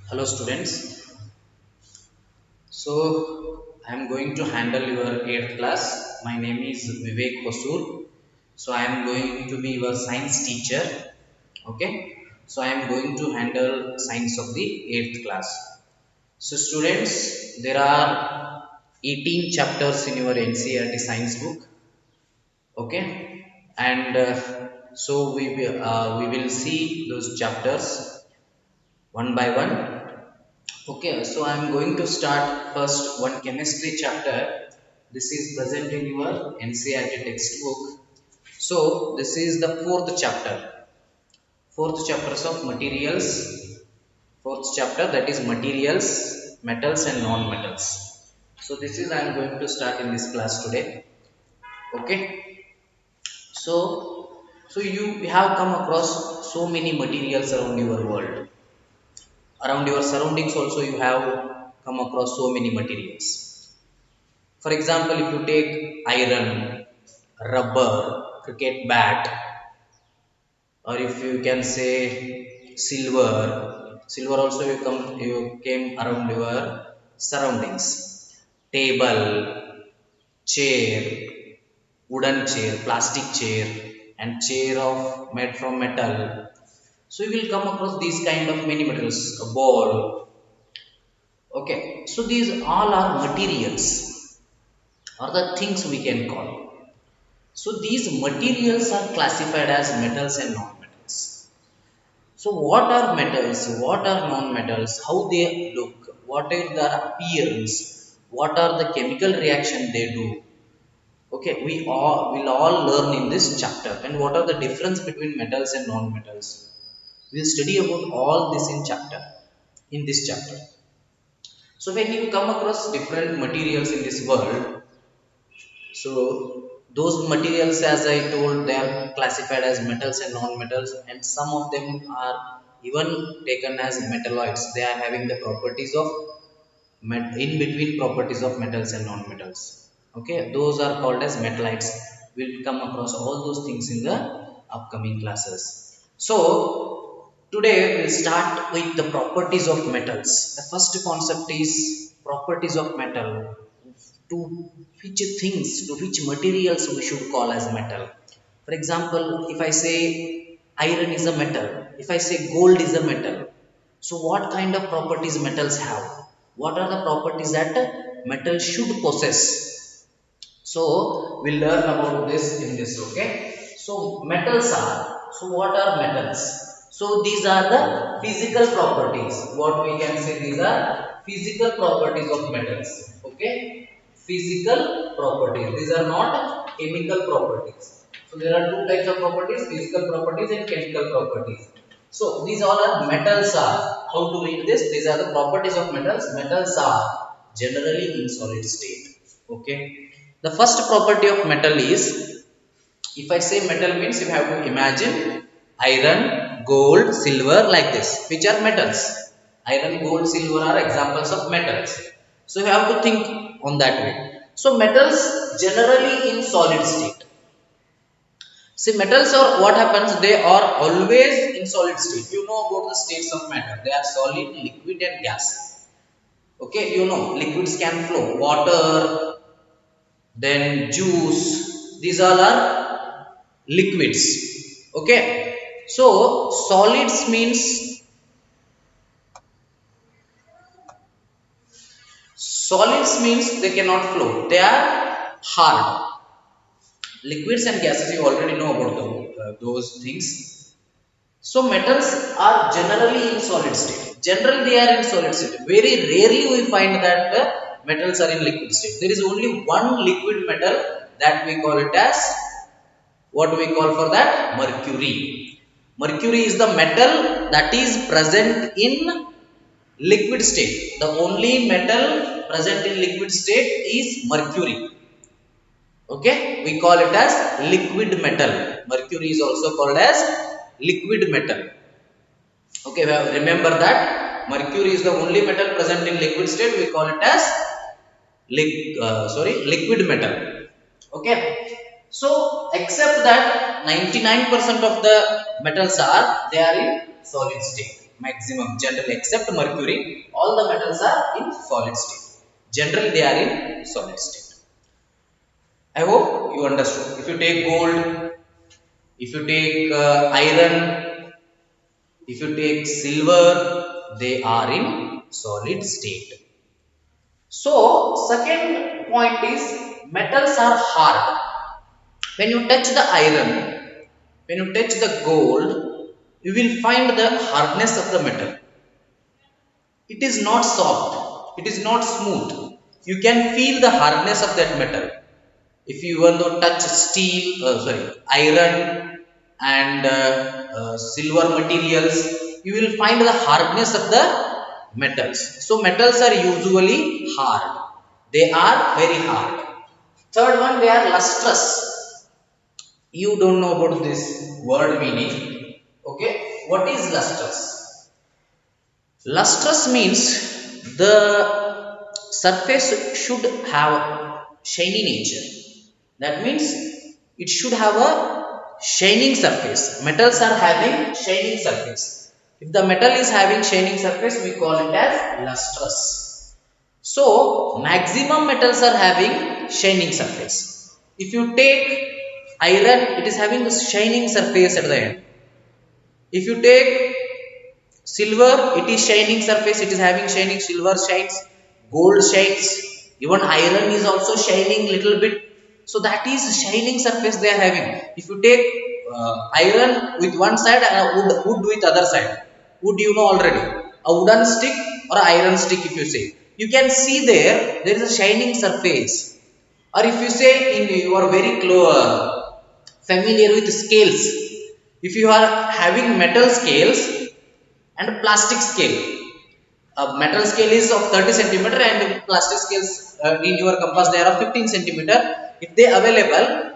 Hello students. I am going to handle your 8th class. My name is Vivek Hosur. I am going to be your science teacher. Okay. I am going to handle science of the 8th class. So students, there are 18 chapters in your NCERT science book. Okay. And we will see those chapters one by one. Okay, so I am going to start first one chemistry chapter. This is present in your NCERT textbook. So this is the fourth chapter. Fourth chapters of materials. Fourth chapter, that is materials, metals and non-metals. So this is I am going to start in this class today. Okay. So you have come across so many materials around your world. Around your surroundings also you have come across so many materials. For example, if you take iron, rubber, cricket bat, or if you can say silver also you came around your surroundings. Table, chair, wooden chair, plastic chair, and chair of made from metal. So you will come across these kind of many materials, a ball. Okay, so these all are materials or the things we can call. So these materials are classified as metals and non-metals. So what are metals? What are non-metals? How they look? What is their appearance? What are the chemical reaction they do? Okay, we all will all learn in this chapter. And what are the difference between metals and non-metals? We'll study about all this in this chapter. So when you come across different materials in this world, so those materials, as I told, they are classified as metals and non-metals, and some of them are even taken as metalloids. They are having the properties of in between properties of metals and non-metals. Okay, those are called as metallites. We'll come across all those things in the upcoming classes. So today we'll start with the properties of metals. The first concept is properties of metal. To which things, to which materials we should call as metal. For example, if I say iron is a metal, if I say gold is a metal, so what kind of properties metals have? What are the properties that metal should possess? So we'll learn about this in this. Okay. So metals are. So what are metals? So these are the physical properties. What we can say, these are physical properties of metals. Okay. Physical properties. These are not chemical properties. So there are two types of properties: physical properties and chemical properties. So these all are metals are. How to read this? These are the properties of metals. Metals are generally in solid state. Okay. The first property of metal is, if I say metal means you have to imagine iron, gold, silver like this, which are metals. Iron, gold, silver are examples of metals. So you have to think on that way. So metals generally in solid state. See, metals are what happens, they are always in solid state. You know about the states of matter. They are solid, liquid and gas. Okay, you know liquids can flow. Water, then juice, these all are liquids. Okay, so solids means they cannot flow, they are hard. Liquids and gases, you already know about those things. So metals are generally in solid state. Generally they are in solid state. Very rarely we find that metals are in liquid state. There is only one liquid metal that we call it as, what we call for that, mercury. Mercury is the metal that is present in liquid state. The only metal present in liquid state is mercury. Okay, we call it as liquid metal. Mercury is also called as liquid metal. Okay, well, remember that mercury is the only metal present in liquid state. We call it as liquid metal. Okay, so except that 99% of the metals are, they are in solid state. maximum, generally, except mercury, all the metals are in solid state. Generally, they are in solid state. I hope you understood. If you take gold, if you take iron, if you take silver, they are in solid state. So, second point is metals are hard. When you touch the iron, when you touch the gold, you will find the hardness of the metal. It is not soft, it is not smooth. You can feel the hardness of that metal. If you want to touch steel, iron and silver materials, you will find the hardness of the metals. So metals are usually hard. They are very hard. Third one, they are lustrous. You don't know about this word meaning. Okay, what is lustrous? Lustrous means the surface should have shiny nature. That means it should have a shining surface. Metals are having shining surface. If the metal is having shining surface, we call it as lustrous. So, maximum metals are having shining surface. If you take iron, it is having a shining surface at the end. If you take silver, it is shining surface, it is having shining, silver shines, gold shines, even iron is also shining little bit. So that is shining surface they are having. If you take iron with one side and wood with other side, wood you know already, a wooden stick or an iron stick if you say, you can see there is a shining surface. Or if you say you are very familiar with scales, if you are having metal scales and plastic scale, a metal scale is of 30 centimeter and plastic scales in your compass they are of 15 centimeter. If they available,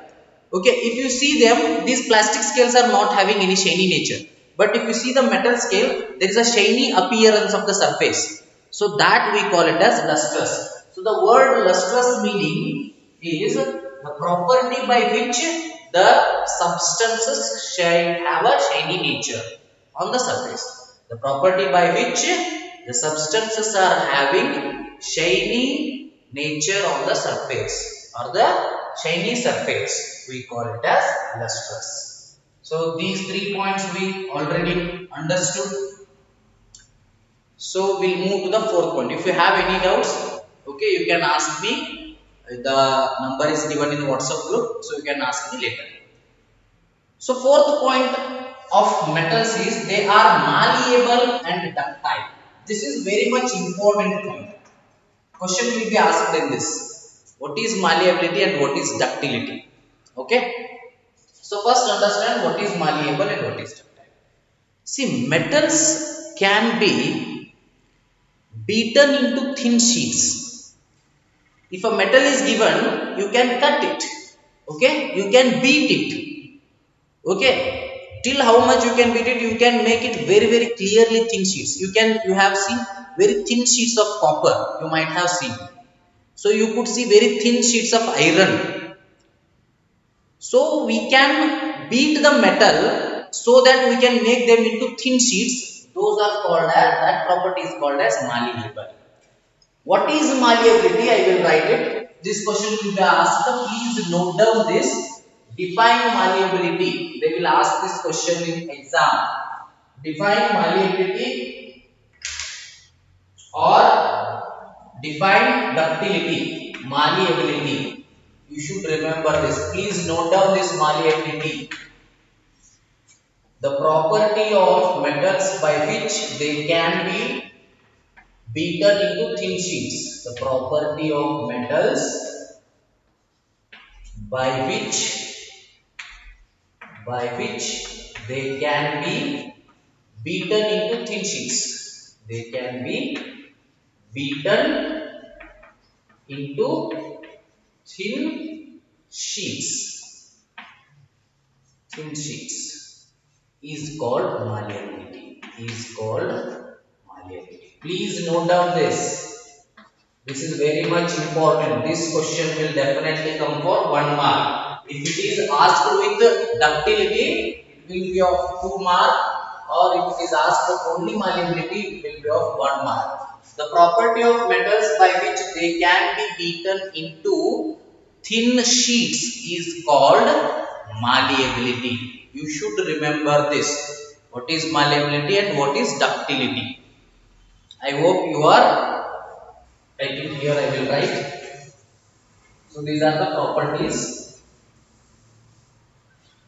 okay, if you see them, these plastic scales are not having any shiny nature. But if you see the metal scale, there is a shiny appearance of the surface. So that we call it as lustrous. So the word lustrous meaning is the property by which the substances have a shiny nature on the surface. The property by which the substances are having shiny nature on the surface or the shiny surface, we call it as lustrous. So these 3 points we already understood. So we'll move to the fourth point. If you have any doubts, okay, you can ask me. The number is given in WhatsApp group, so you can ask me later. So fourth point of metals is they are malleable and ductile. This is very much important point. Question will be asked in this. What is malleability and what is ductility? Okay. So first understand what is malleable and what is ductile. See, metals can be beaten into thin sheets. If a metal is given, you can cut it. Okay. You can beat it. Okay. Till how much you can beat it, you can make it very clearly thin sheets. You have seen very thin sheets of copper, you might have seen. So you could see very thin sheets of iron. So we can beat the metal so that we can make them into thin sheets. Those are called as, that property is called as malleability. What is malleability? I will write it. This question will be asked. Please note down this. Define malleability. They will ask this question in exam. Define malleability or define ductility. Malleability. You should remember this. Please note down this malleability. The property of metals by which they can be beaten into thin sheets. The property of metals by which they can be beaten into thin sheets. They can be beaten into thin sheets. Thin sheets is called malleability. Please note down this. This is very much important. This question will definitely come for 1 mark. If it is asked with ductility, it will be of 2 mark. or if it is asked only malleability, it will be of 1 mark. The property of metals by which they can be beaten into thin sheets is called malleability. You should remember this. What is malleability and what is ductility? I hope you are writing here. I will write. So these are the properties.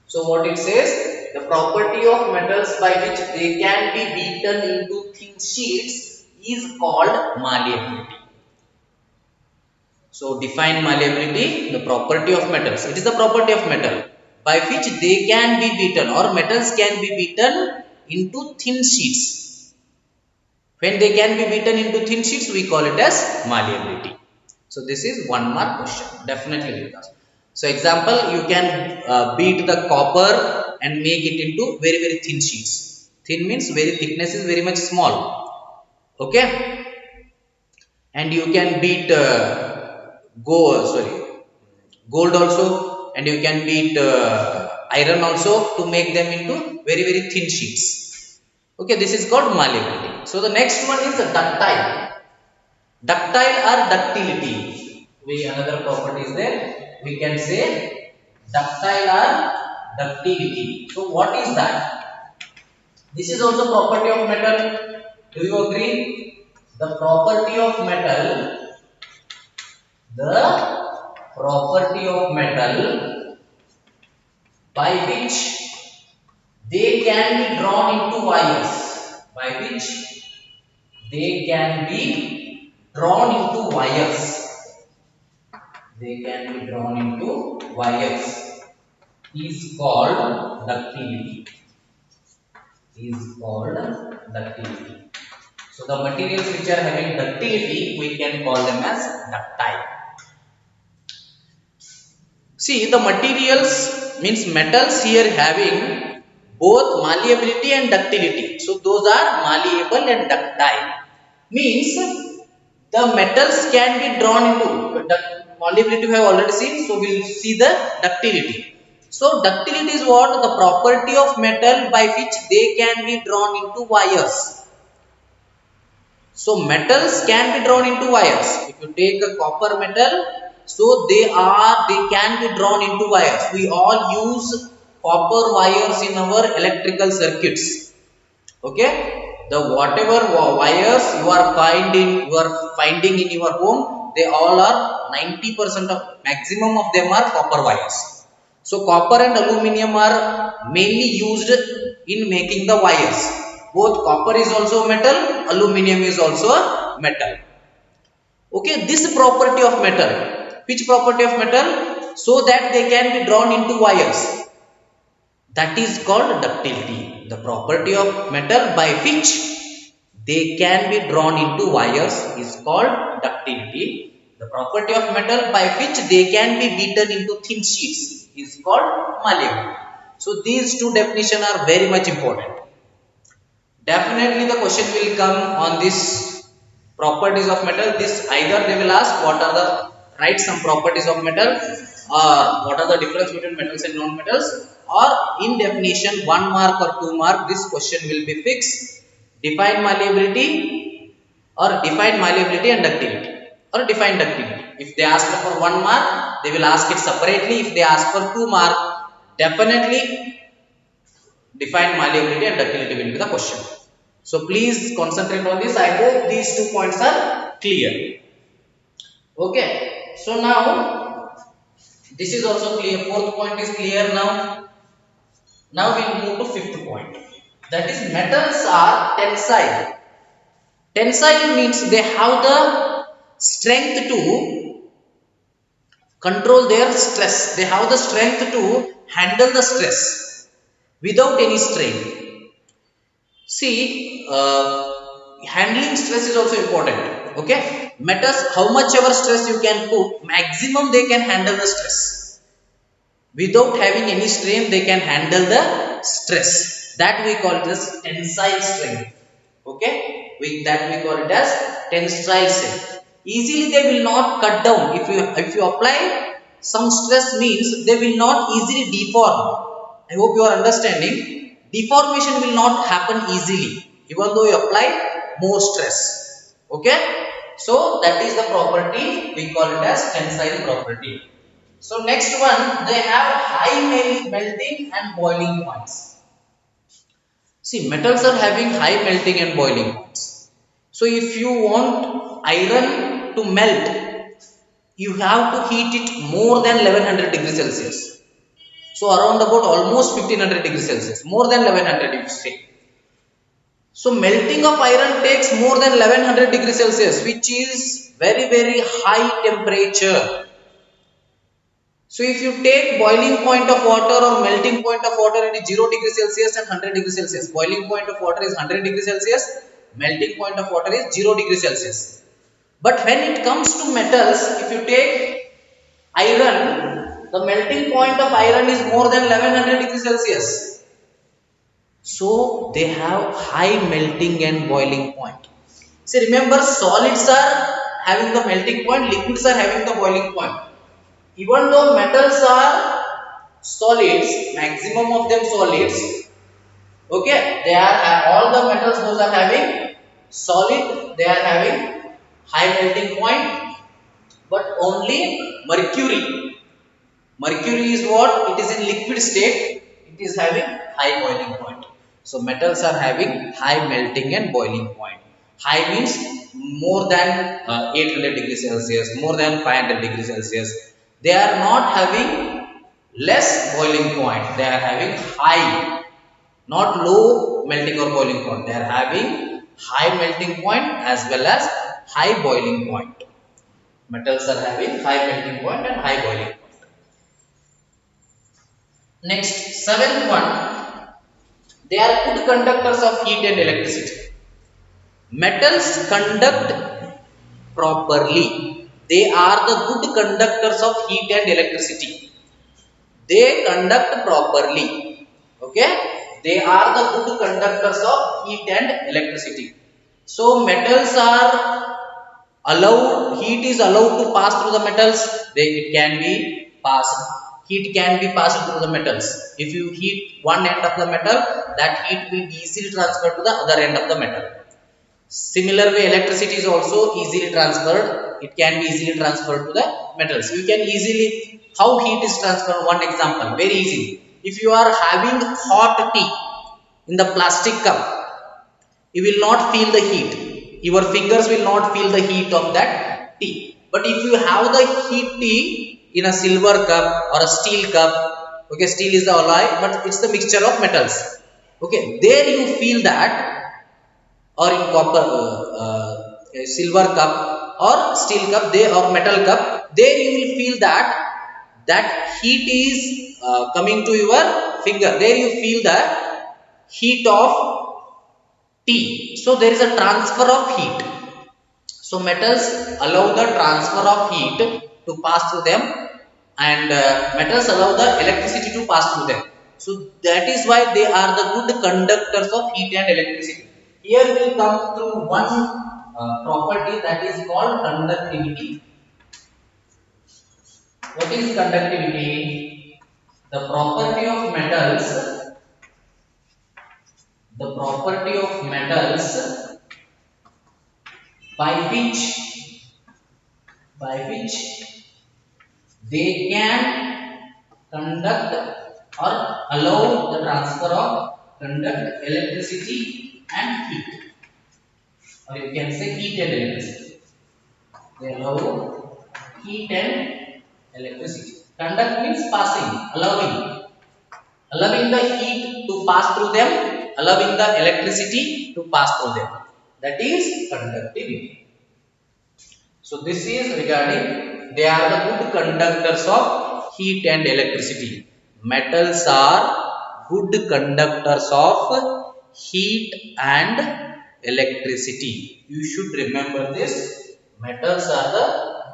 So what it says, the property of metals by which they can be beaten into thin sheets is called malleability. So define malleability, the property of metals. It is the property of metal by which they can be beaten, or metals can be beaten into thin sheets. When they can be beaten into thin sheets, we call it as malleability. So this is 1 mark question, definitely will ask. So example, you can beat the copper and make it into very thin sheets. Thin means very thickness is very much small. Okay, and you can beat gold also, and you can beat iron also to make them into very thin sheets. Okay, this is called malleability. So the next one is ductile. Ductile or ductility. Another property is there. We can say ductile or ductility. So what is that? This is also property of metal. Do you agree? The property of metal. The property of metal by which they can be drawn into wires. By which they can be drawn into wires. They can be drawn into wires is called ductility. Is called ductility. So the materials which are having ductility, we can call them as ductile. See, the materials means metals here having both malleability and ductility. So those are malleable and ductile. Means the metals can be drawn into malleability we have already seen. So we will see the ductility. So ductility is what? The property of metal by which they can be drawn into wires. So metals can be drawn into wires. If you take a copper metal, so they can be drawn into wires. We all use copper wires in our electrical circuits. Okay, the whatever wires you are finding in your home, they all are 90% of maximum of them are copper wires. So copper and aluminum are mainly used in making the wires. Both copper is also metal, aluminum is also a metal. Okay, this property of metal. Which property of metal? So that they can be drawn into wires. That is called ductility. The property of metal by which they can be drawn into wires is called ductility. The property of metal by which they can be beaten into thin sheets is called malleability. So these two definitions are very much important. Definitely the question will come on this properties of metal. This either they will ask what are the write some properties of metal, or what are the difference between metals and non-metals, or in definition 1 mark or 2 mark this question will be fixed. Define malleability or define malleability and ductility, or define ductility. If they ask for 1 mark, they will ask it separately. If they ask for 2 mark, definitely define malleability and ductility will be the question. So please concentrate on this. I hope these 2 points are clear. Okay. So now this is also clear. 4th point is clear now. Now we will move to 5th point. That is, metals are tensile. Tensile means they have the strength to control their stress. They have the strength to handle the stress without any strain. See, handling stress is also important. Okay. Metals, how much ever stress you can put, maximum they can handle the stress. Without having any strain, they can handle the stress. That we call it as tensile strength. Okay, that we call it as tensile strength. Easily they will not cut down. If you apply some stress, means they will not easily deform. I hope you are understanding. deformation will not happen easily even though you apply more stress. Okay, so that is the property, we call it as tensile property. So next one, they have high melting and boiling points. See, metals are having high melting and boiling points. So if you want iron to melt, you have to heat it more than 1100 degrees Celsius. So around about almost 1500 degrees Celsius, more than 1100 if you say. So melting of iron takes more than 1100 degrees Celsius, which is very high temperature. So if you take boiling point of water or melting point of water, it is 0 degrees Celsius and 100 degrees Celsius. Boiling point of water is 100 degrees Celsius, melting point of water is 0 degrees Celsius. But when it comes to metals, if you take iron, the melting point of iron is more than 1100 degrees Celsius. So they have high melting and boiling point. See, remember, solids are having the melting point, liquids are having the boiling point. Even though metals are solids, maximum of them solids, okay, they are all the metals, those are having solid, they are having high melting point, but only mercury. Mercury is what? It is in liquid state, it is having high boiling point. So metals are having high melting and boiling point. High means more than 800 degrees Celsius, more than 500 degrees Celsius. They are not having less boiling point, they are having high, not low melting or boiling point. They are having high melting point as well as high boiling point. Metals are having high melting point and high boiling point. Next, seventh one, they are good conductors of heat and electricity. Metals conduct properly. They are the good conductors of heat and electricity. They conduct properly. Okay? They are the good conductors of heat and electricity. So metals are allowed, heat is allowed to pass through the metals. It can be passed. Heat can be passed through the metals. If you heat one end of the metal, that heat will be easily transferred to the other end of the metal. Similar way, electricity is also easily transferred. It can be easily transferred to the metals. You can easily, how heat is transferred? One example, very easy. If you are having hot tea in the plastic cup, you will not feel the heat. Your fingers will not feel the heat of that tea. But if you have the heat tea in a silver cup or a steel cup, okay, steel is the alloy, but it's the mixture of metals. Okay, there you feel that, or in copper, silver cup or steel cup, or metal cup, there you will feel that heat is coming to your finger. There you feel the heat of tea. So there is a transfer of heat. So metals allow the transfer of heat to pass through them, and metals allow the electricity to pass through them. So that is why they are the good conductors of heat and electricity. Here we will come through one property, that is called conductivity. What is conductivity? The property of metals, by which they can conduct or allow the transfer of conduct electricity and heat, or you can say heat and electricity. They allow heat and electricity. Conduct means passing, allowing the heat to pass through them, allowing the electricity to pass through them. That is conductivity. So this is regarding, they are the good conductors of heat and electricity. Metals are good conductors of heat and electricity. You should remember this. Metals are the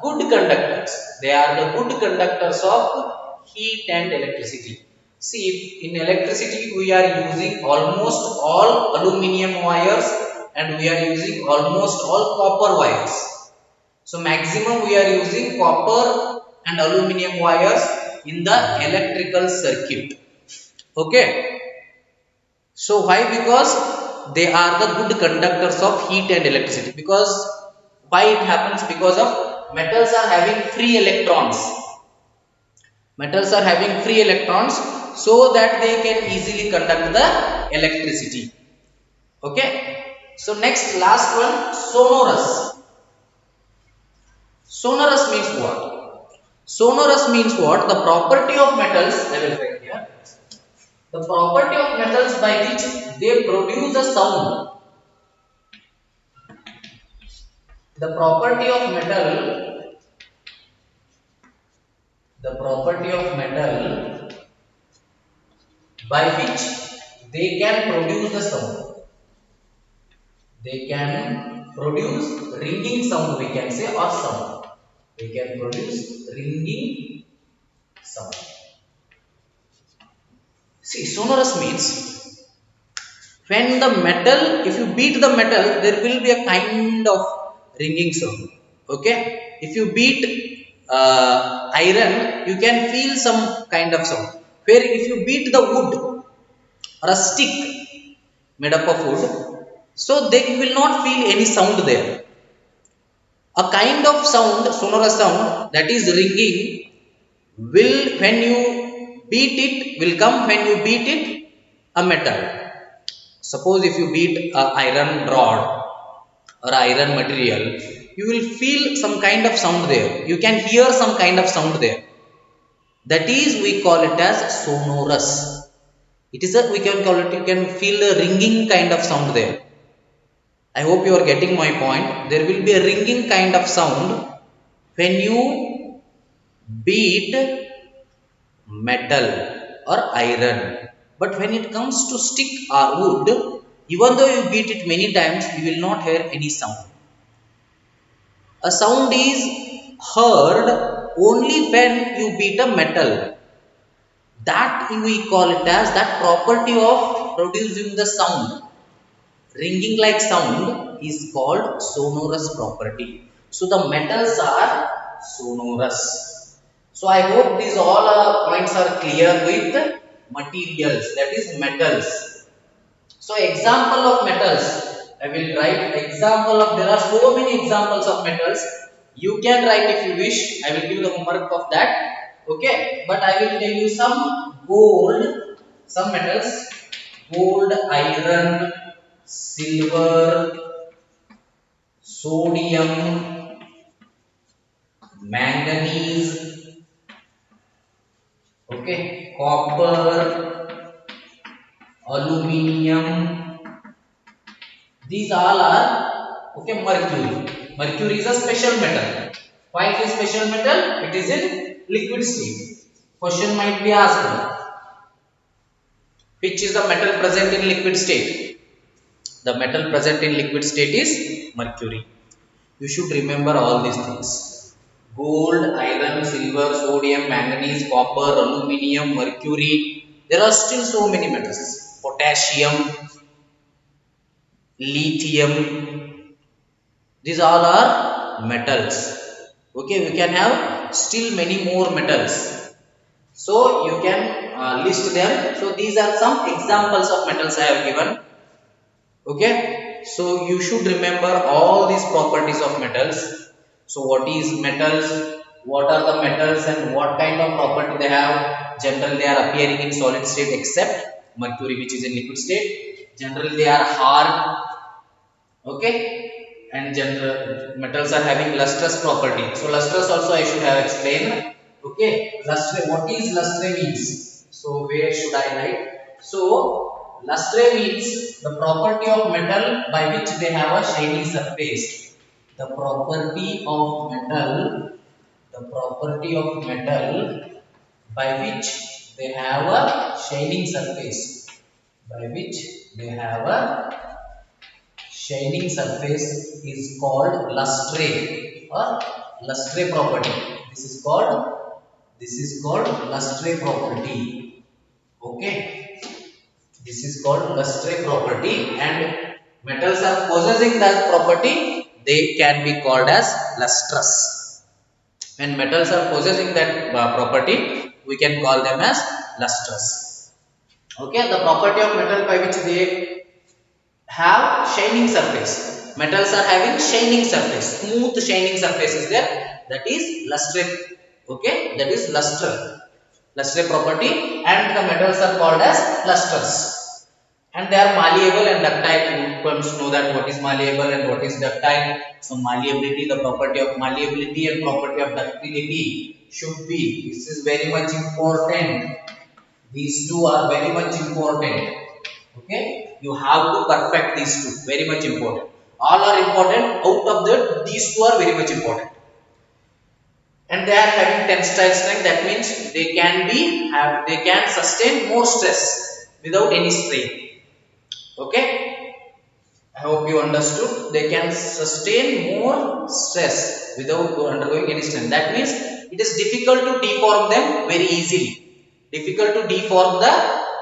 good conductors. They are the good conductors of heat and electricity. See, in electricity we are using almost all aluminium wires and we are using almost all copper wires. So maximum we are using copper and aluminium wires in the electrical circuit. Okay. So why? Because they are the good conductors of heat and electricity. Because why it happens? Because of metals are having free electrons. Metals are having free electrons, so that they can easily conduct the electricity. Okay. So next, last one, sonorous. Sonorous means what? Sonorous means what? The property of metals, I will write here. The property of metals by which they produce a sound. The property of metal, the property of metal by which they can produce the sound. They can produce ringing sound, we can say, or sound. They can produce ringing sound. See, sonorous means when the metal, if you beat the metal, there will be a kind of ringing sound. Okay, if you beat iron, you can feel some kind of sound. Where if you beat the wood or a stick made up of wood, so they will not feel any sound there. A kind of sound, sonorous sound, that is ringing, will when you beat it, will come when you beat it a metal. Suppose if you beat a iron rod or iron material, you will feel some kind of sound there. You can hear some kind of sound there. That is, we call it as sonorous. It is a, we can call it, you can feel a ringing kind of sound there. I hope you are getting my point. There will be a ringing kind of sound when you beat metal or iron. But when it comes to stick or wood, even though you beat it many times, you will not hear any sound. A sound is heard only when you beat a metal. That we call it as that property of producing the sound. Ringing like sound is called sonorous property. So the metals are sonorous. So I hope these all points are clear with materials, that is metals. So example of metals, I will write example of, there are so many examples of metals. You can write if you wish. I will give the homework of that. Okay, but I will tell you some gold, some metals, gold, iron, silver, sodium, manganese, okay, copper, aluminium. These all are, okay, mercury. Mercury is a special metal. Why it is special metal? It is in liquid state. Question might be asked, which is the metal present in liquid state? The metal present in liquid state is mercury. You should remember all these things. Gold, iron, silver, sodium, manganese, copper, aluminium, mercury. There are still so many metals. Potassium, lithium. These all are metals. Okay, we can have still many more metals. So you can list them. So these are some examples of metals I have given. Okay, so you should remember all these properties of metals. So what is metals, what are the metals and what kind of property they have? Generally they are appearing in solid state except mercury, which is in liquid state. Generally they are hard, okay, and general metals are having lustrous property. So lustrous also I should have explained. Okay, lustre, what is lustre means? So where should I write? So lustre means the property of metal by which they have a shiny surface. The property of metal, the property of metal by which they have a shining surface. By which they have a shining surface is called lustre or lustre property. This is called lustre property. Okay, this is called lustre property, and metals are possessing that property, they can be called as lustrous. When metals are possessing that property, we can call them as lustrous. Okay, the property of metal by which they have shining surface. Metals are having shining surface, smooth shining surface is there. That is luster. Okay, that is luster. Luster property, and the metals are called as lusters. And they are malleable and ductile. You must know that what is malleable and what is ductile. So malleability, the property of malleability and property of ductility should be. This is very much important. These two are very much important. Okay, you have to perfect these two. Very much important. All are important. Out of that, these two are very much important. And they are having tensile strength. That means they can sustain more stress without any strain. Okay, I hope you understood. They can sustain more stress without undergoing any strain. That means it is difficult to deform them very easily. Difficult to deform the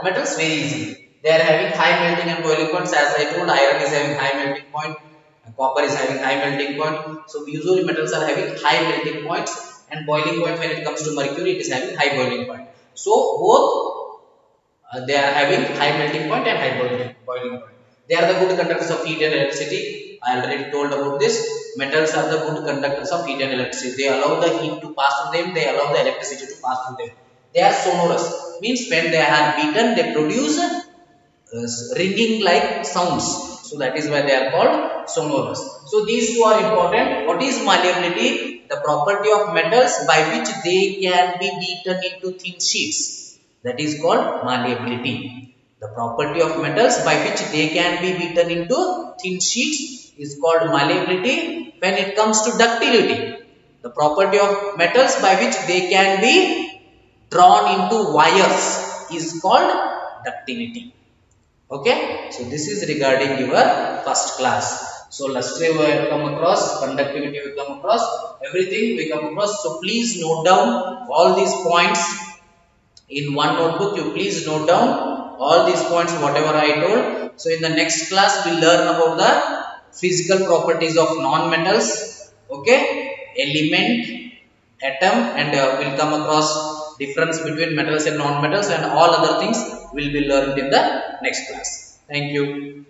metals very easily. They are having high melting and boiling points. As I told, iron is having high melting point, and copper is having high melting point. So usually metals are having high melting points and boiling point. When it comes to mercury, it is having high boiling point. So both they are having high melting point and high boiling point. They are the good conductors of heat and electricity. I already told about this. Metals are the good conductors of heat and electricity. They allow the heat to pass through them. They allow the electricity to pass through them. They are sonorous. Means when they are beaten, they produce ringing like sounds. So that is why they are called sonorous. So these two are important. What is malleability? The property of metals by which they can be beaten into thin sheets. That is called malleability. The property of metals by which they can be beaten into thin sheets is called malleability. When it comes to ductility, the property of metals by which they can be drawn into wires is called ductility. Okay, so this is regarding your first class. So luster we have come across, conductivity we come across, everything we come across. So please note down all these points in one notebook. You please note down all these points whatever I told. So in the next class we will learn about the physical properties of non-metals. Okay, element, atom, and we'll come across difference between metals and non-metals, and all other things will be learned in the next class. Thank you.